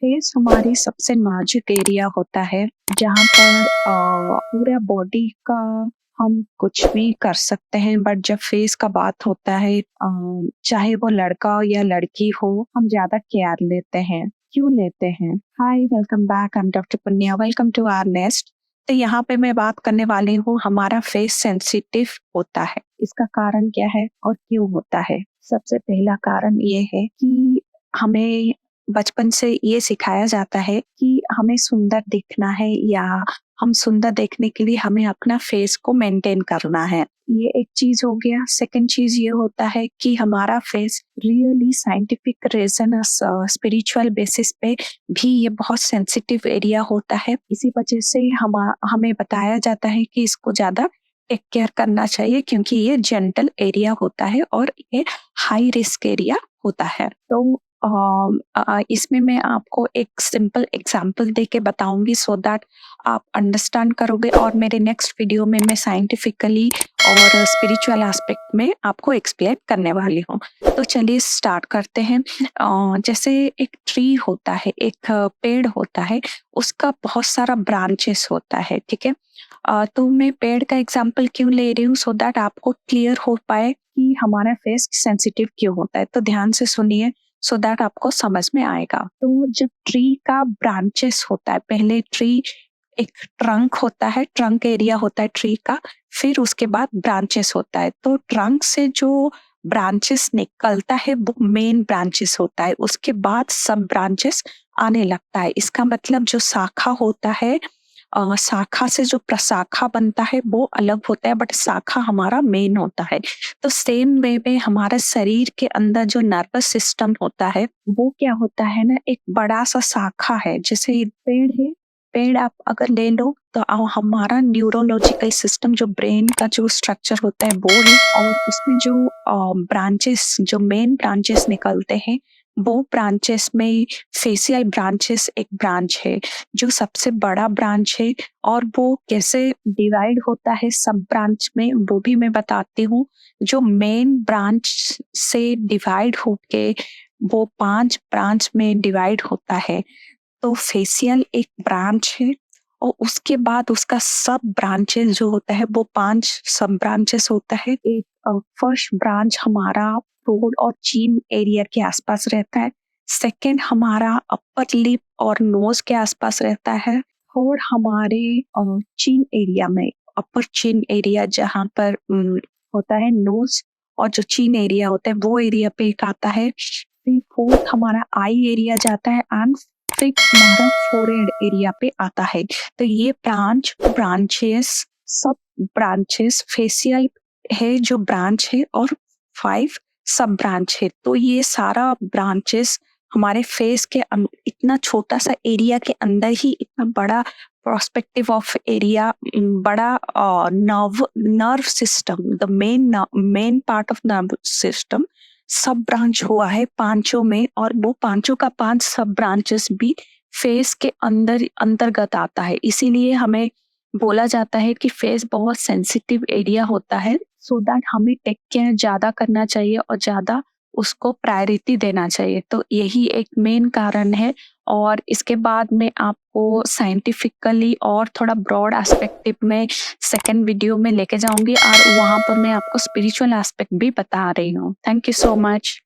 Face हमारी सबसे नाजुक एरिया होता है जहाँ पर पूरा बॉडी का हम कुछ भी कर सकते हैं, बट जब फेस का बात होता है चाहे वो लड़का हो या लड़की हो, हम ज्यादा केयर लेते हैं। क्यों लेते हैं? Hi, welcome back. I am doctor Punya. Welcome to our nest. तो यहाँ पे मैं बात करने वाली हूँ, हमारा फेस सेंसिटिव होता है, इसका कारण क्या है और क्यों होता है। सबसे पहला कारण ये है कि हमें बचपन से ये सिखाया जाता है कि हमें सुंदर दिखना है, या हम सुंदर देखने के लिए हमें अपना फेस को मेंटेन करना है। ये एक चीज हो गया। सेकंड चीज ये होता है कि हमारा face really scientific reason, spiritual basis पे भी ये बहुत सेंसिटिव एरिया होता है। इसी वजह से हमें बताया जाता है कि इसको ज्यादा टेक केयर करना चाहिए, क्योंकि ये जेंटल एरिया होता है और ये हाई रिस्क एरिया होता है। तो इसमें मैं आपको एक सिंपल एग्जांपल दे के बताऊंगी, सो दैट आप अंडरस्टैंड करोगे, और मेरे नेक्स्ट वीडियो में मैं साइंटिफिकली और स्पिरिचुअल एस्पेक्ट में आपको एक्सप्लेन करने वाली हूँ। तो चलिए स्टार्ट करते हैं। जैसे एक ट्री होता है, एक पेड़ होता है, उसका बहुत सारा ब्रांचेस होता है, ठीक है। तो मैं पेड़ का एग्जांपल क्यों ले रही हूँ, सो दैट आपको क्लियर हो पाए कि हमारा फेस सेंसिटिव क्यों होता है। तो ध्यान से सुनिए, सो दैट आपको समझ में आएगा। तो जब ट्री का ब्रांचेस होता है, पहले ट्री एक ट्रंक होता है, ट्रंक एरिया होता है ट्री का, फिर उसके बाद ब्रांचेस होता है। तो ट्रंक से जो ब्रांचेस निकलता है वो मेन ब्रांचेस होता है, उसके बाद सब ब्रांचेस आने लगता है। इसका मतलब जो शाखा होता है, शाखा से जो प्रशाखा बनता है वो अलग होता है, बट शाखा हमारा मेन होता है। तो सेम वे में हमारे शरीर के अंदर जो नर्वस सिस्टम होता है वो क्या होता है ना, एक बड़ा सा शाखा है। जैसे ये पेड़ है, पेड़ आप अगर ले लो तो हमारा न्यूरोलॉजिकल सिस्टम, जो ब्रेन का जो स्ट्रक्चर होता है वो है, और उसमें जो ब्रांचेस, जो मेन ब्रांचेस निकलते हैं, वो ब्रांचेस में फेशियल ब्रांचेस एक ब्रांच है जो सबसे बड़ा ब्रांच है। और वो कैसे डिवाइड होता है सब ब्रांच में, वो भी मैं बताती हूँ। जो मेन ब्रांच से डिवाइड होके वो 5 ब्रांच में डिवाइड होता है। तो फेशियल एक ब्रांच है, और उसके बाद उसका सब ब्रांचेस जो होता है वो 5 सब ब्रांचेस होता है। एक फर्स्ट ब्रांच हमारा थ्रोट और चीन एरिया के आसपास रहता है। सेकंड हमारा अपर लिप और नोज के आसपास रहता है। थर्ड हमारे चीन एरिया में, अपर चीन एरिया जहाँ पर होता है नोज, और जो चीन एरिया होता है वो एरिया पे एक आता है। फिर फोर्थ हमारा आई एरिया जाता है, एंड फिफ्थ हमारा फोरहेड एरिया पे आता है। तो ये ब्रांचेस, सब ब्रांचेस फेशियल है जो ब्रांच है, और 5 सब ब्रांच है। तो ये सारा ब्रांचेस हमारे फेस के इतना छोटा सा एरिया के अंदर ही इतना बड़ा प्रोस्पेक्टिव ऑफ एरिया, बड़ा nerve system, the main part of nerve system सब ब्रांच हुआ है पांचों में, और वो पांचों का 5 सब ब्रांचेस भी फेस के अंदर अंतर्गत आता है। इसीलिए हमें बोला जाता है कि फेस बहुत सेंसिटिव एरिया होता है, सो दैट हमें टेक केयर ज्यादा करना चाहिए और ज्यादा उसको प्रायोरिटी देना चाहिए। तो यही एक मेन कारण है। और इसके बाद में आपको साइंटिफिकली और थोड़ा ब्रॉड एस्पेक्टिव में सेकेंड वीडियो में लेके जाऊंगी, और वहां पर मैं आपको स्पिरिचुअल एस्पेक्ट भी बता रही हूँ। Thank you so much.